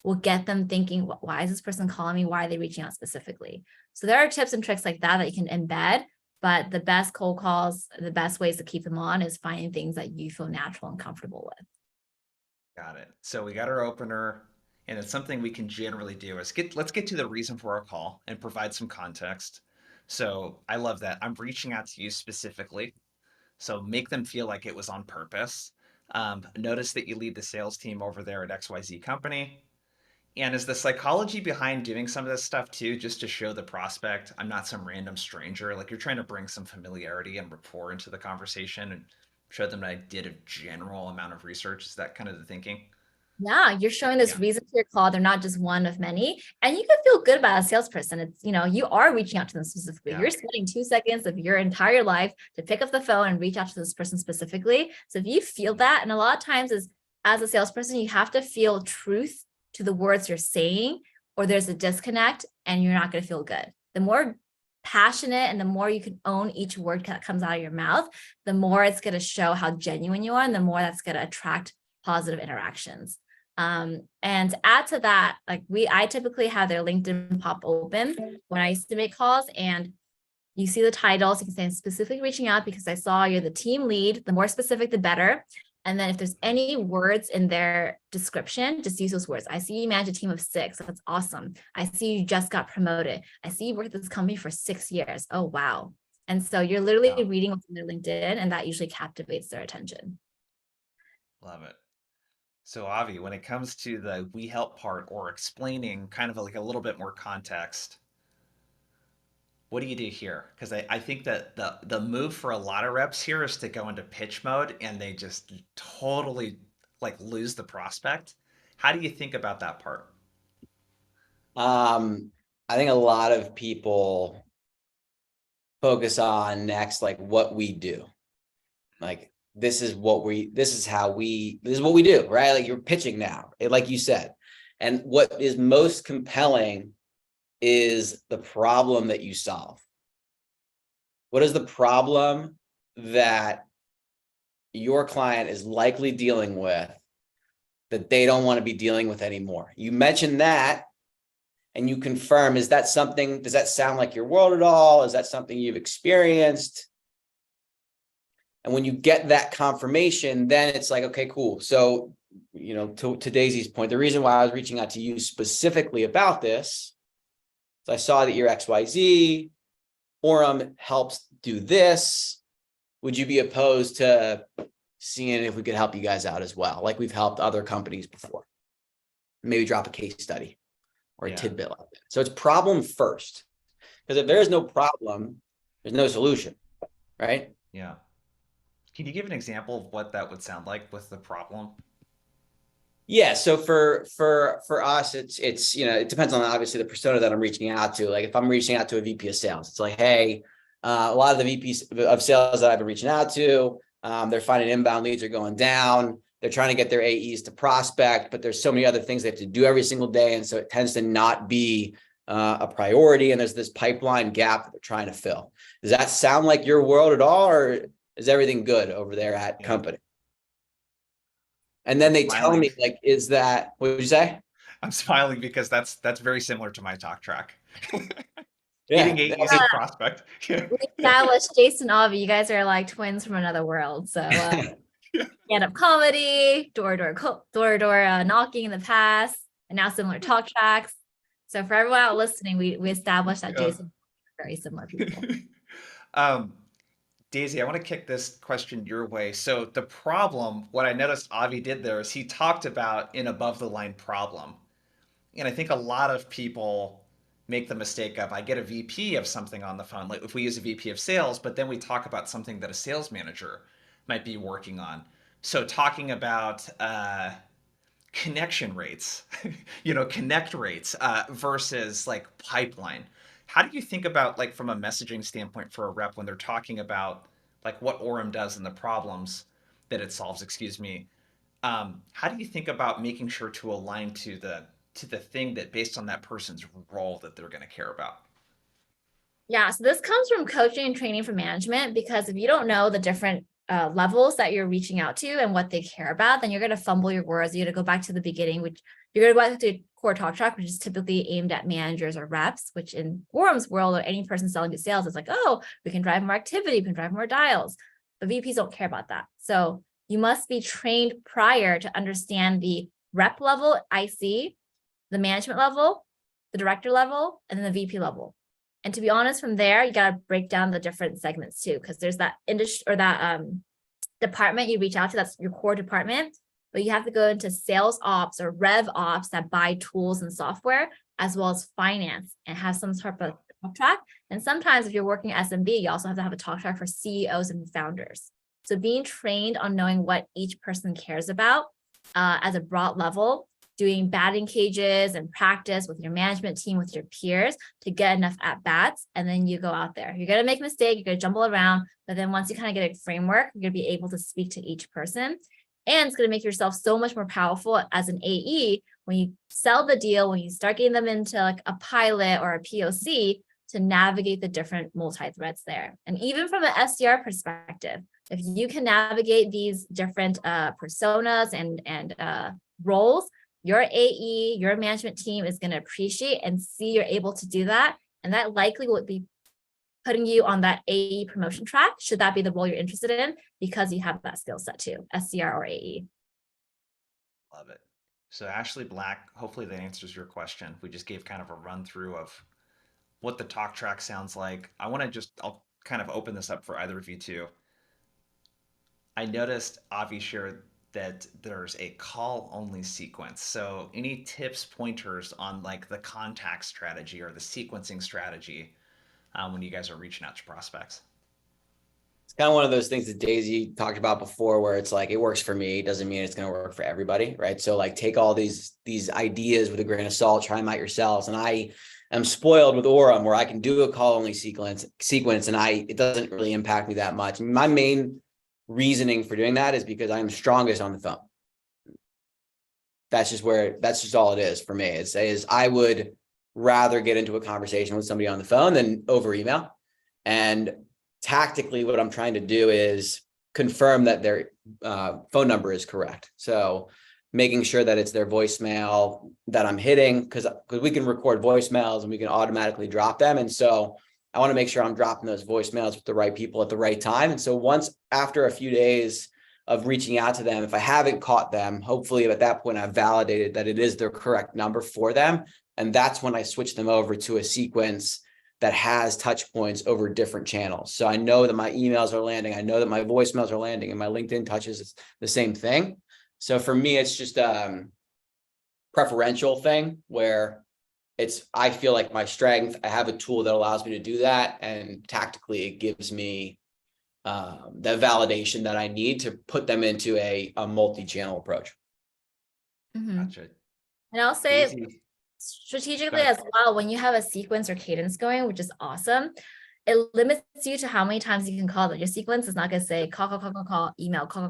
will get them thinking, why is this person calling me? Why are they reaching out specifically? So there are tips and tricks like that that you can embed, but the best cold calls, the best ways to keep them on is finding things that you feel natural and comfortable with. Got it. So we got our opener, and it's something we can generally do is let's get to the reason for our call and provide some context. So I love that. I'm reaching out to you specifically. So make them feel like it was on purpose. Notice that you lead the sales team over there at XYZ company. And is the psychology behind doing some of this stuff too, just to show the prospect I'm not some random stranger? Like you're trying to bring some familiarity and rapport into the conversation and show them that I did a general amount of research. Is that kind of the thinking? Yeah, you're showing this Yeah. reason to your call. They're not just one of many. And you can feel good about a salesperson. It's, you are reaching out to them specifically. Yeah. You're spending 2 seconds of your entire life to pick up the phone and reach out to this person specifically. So if you feel that, and a lot of times as a salesperson, you have to feel truth to the words you're saying, or there's a disconnect and you're not going to feel good. The more passionate and the more you can own each word that comes out of your mouth, the more it's going to show how genuine you are, and the more that's going to attract positive interactions. And to add to that, I typically have their LinkedIn pop open when I used to make calls, and you see the titles. You can say I'm specifically reaching out because I saw you're the team lead. The more specific, the better. And then if there's any words in their description, just use those words. I see you manage a team of 6. That's awesome. I see you just got promoted. I see you worked at this company for 6 years. Oh, wow. And so you're literally Yeah. reading what's in their LinkedIn, and that usually captivates their attention. Love it. So Avi, when it comes to the we help part or explaining kind of like a little bit more context, what do you do here? Because I think that the move for a lot of reps here is to go into pitch mode and they just totally like lose the prospect. How do you think about that part? I think a lot of people focus on next, like what we do. Like this is what we do, right? Like you're pitching now, like you said. And what is most compelling is the problem that you solve. What is the problem that your client is likely dealing with that they don't want to be dealing with anymore? You mentioned that, and you confirm, does that sound like your world at all? Is that something you've experienced? And when you get that confirmation, then it's like, okay, cool. So, to Daisy's point, the reason why I was reaching out to you specifically about this is I saw that you're XYZ, Orum helps do this. Would you be opposed to seeing if we could help you guys out as well, like we've helped other companies before? Maybe drop a case study or a tidbit like that. So it's problem first, because if there is no problem, there's no solution, right? Yeah. Can you give an example of what that would sound like with the problem? Yeah. So for us, it's it depends on obviously the persona that I'm reaching out to. Like if I'm reaching out to a VP of sales, it's like, hey, a lot of the VPs of sales that I've been reaching out to, they're finding inbound leads are going down. They're trying to get their AEs to prospect, but there's so many other things they have to do every single day. And so it tends to not be a priority. And there's this pipeline gap that they're trying to fill. Does that sound like your world at all? Or is everything good over there at company? And then they tell me, like, what did you say? I'm smiling because that's very similar to my talk track. Yeah. Getting AEs and prospect. We established Jason Avi, you guys are like twins from another world. So stand-up comedy, door-to-door knocking in the past, and now similar talk tracks. So for everyone out listening, we established that Jason very similar people. Daisy, I want to kick this question your way. So the problem, what I noticed Avi did there is he talked about an above the line problem. And I think a lot of people make the mistake of, I get a VP of something on the phone, like if we use a VP of sales, but then we talk about something that a sales manager might be working on. So talking about connection rates, connect rates versus like pipeline. How do you think about, like, from a messaging standpoint for a rep when they're talking about like what Orum does and the problems that it solves, how do you think about making sure to align to the thing that based on that person's role that they're going to care about? Yeah, so this comes from coaching and training for management, because if you don't know the different levels that you're reaching out to and what they care about, then you're going to fumble your words. You're going to go back to the beginning, which you're going to go back to core talk track, which is typically aimed at managers or reps, which in Orum's world or any person selling to sales is like, oh, we can drive more activity, we can drive more dials. But VPs don't care about that. So you must be trained prior to understand the rep level, IC, the management level, the director level, and then the VP level. And to be honest, from there, you got to break down the different segments too, because there's that industry or that department you reach out to, that's your core department, but you have to go into sales ops or rev ops that buy tools and software, as well as finance, and have some sort of talk track. And sometimes if you're working SMB, you also have to have a talk track for CEOs and founders. So being trained on knowing what each person cares about as a broad level, doing batting cages and practice with your management team, with your peers to get enough at bats. And then you go out there. You're going to make a mistake. You're going to jumble around. But then once you kind of get a framework, you're going to be able to speak to each person. And it's going to make yourself so much more powerful as an AE when you sell the deal, when you start getting them into like a pilot or a POC to navigate the different multi-threads there. And even from an SDR perspective, if you can navigate these different personas and roles, your AE, your management team is going to appreciate and see you're able to do that. And that likely would be putting you on that AE promotion track, should that be the role you're interested in, because you have that skill set too, SDR or AE. Love it. So Ashley Black, hopefully that answers your question. We just gave kind of a run through of what the talk track sounds like. I'll kind of open this up for either of you too. I noticed Avi shared that there's a call only sequence. So any tips, pointers on like the contact strategy or the sequencing strategy when you guys are reaching out to prospects? It's kind of one of those things that Daisy talked about before, where it's like, it works for me, doesn't mean it's going to work for everybody, right? So like, take all these ideas with a grain of salt, try them out yourselves. And I am spoiled with Orum, where I can do a call only sequence and it doesn't really impact me that much. My main reasoning for doing that is because I'm strongest on the phone. That's just all it is for me. Is I would rather get into a conversation with somebody on the phone than over email. And tactically, what I'm trying to do is confirm that their phone number is correct. So making sure that it's their voicemail that I'm hitting, because we can record voicemails and we can automatically drop them. And so I want to make sure I'm dropping those voicemails with the right people at the right time. And so once after a few days of reaching out to them, if I haven't caught them, hopefully at that point I've validated that it is the correct number for them. And that's when I switch them over to a sequence that has touch points over different channels. So I know that my emails are landing. I know that my voicemails are landing, and my LinkedIn touches is the same thing. So for me, it's just a preferential thing where I feel like my strength, I have a tool that allows me to do that. And tactically, it gives me the validation that I need to put them into a multi-channel approach. Gotcha. And I'll say Daisy, strategically as well, when you have a sequence or cadence going, which is awesome, it limits you to how many times you can call them. Your sequence is not going to say call, email, call, email. It's going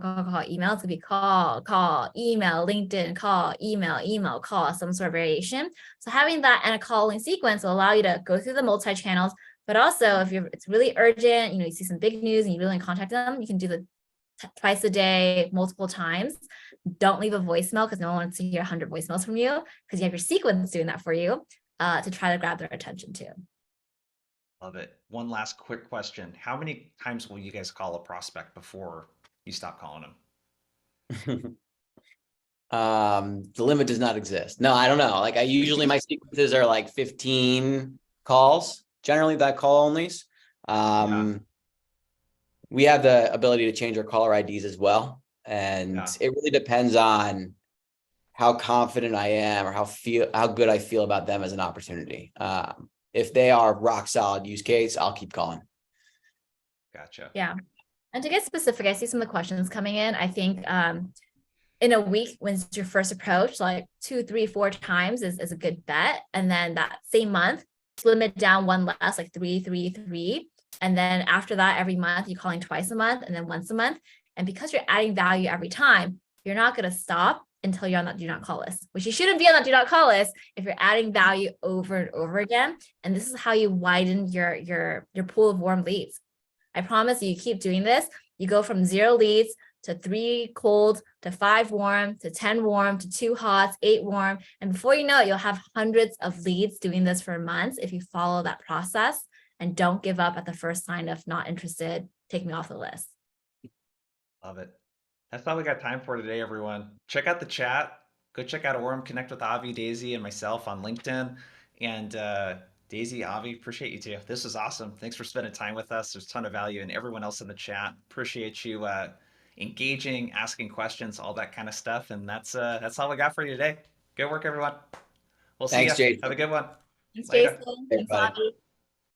to be call, email, LinkedIn, call, email, call, some sort of variation. So having that and a calling sequence will allow you to go through the multi-channels. But also, if it's really urgent, you see some big news and you really want to contact them, you can do the twice a day, multiple times. Don't leave a voicemail because no one wants to hear 100 voicemails from you, because you have your sequence doing that for you to try to grab their attention too. Love it. One last quick question. How many times will you guys call a prospect before you stop calling them? The limit does not exist. No, I don't know. Like my sequences are like 15 calls, generally that call onlys. We have the ability to change our caller IDs as well. And it really depends on how confident I am or how good I feel about them as an opportunity. If they are rock solid use case, I'll keep calling. Gotcha. Yeah. And to get specific, I see some of the questions coming in. I think in a week, when it's your first approach, like 2, 3, 4 times is a good bet. And then that same month, limit down one less, like 3, 3, 3. And then after that, every month, you're calling twice a month and then once a month. And because you're adding value every time, you're not going to stop until you're on that do not call list, which you shouldn't be on that do not call list if you're adding value over and over again. And this is how you widen your pool of warm leads. I promise you keep doing this. You go from 0 leads to 3 cold, to 5 warm, to 10 warm, to 2 hot, 8 warm. And before you know it, you'll have hundreds of leads doing this for months if you follow that process and don't give up at the first sign of not interested, take me off the list. Love it. That's all we got time for today, everyone. Check out the chat. Go check out Orum, connect with Avi, Daisy, and myself on LinkedIn. And Daisy, Avi, appreciate you too. This was awesome. Thanks for spending time with us. There's a ton of value, and everyone else in the chat. Appreciate you engaging, asking questions, all that kind of stuff. And that's all we got for you today. Good work, everyone. We'll see you. Thanks, Jason. Have a good one. Thanks, Later. Jason. Thanks, Avi.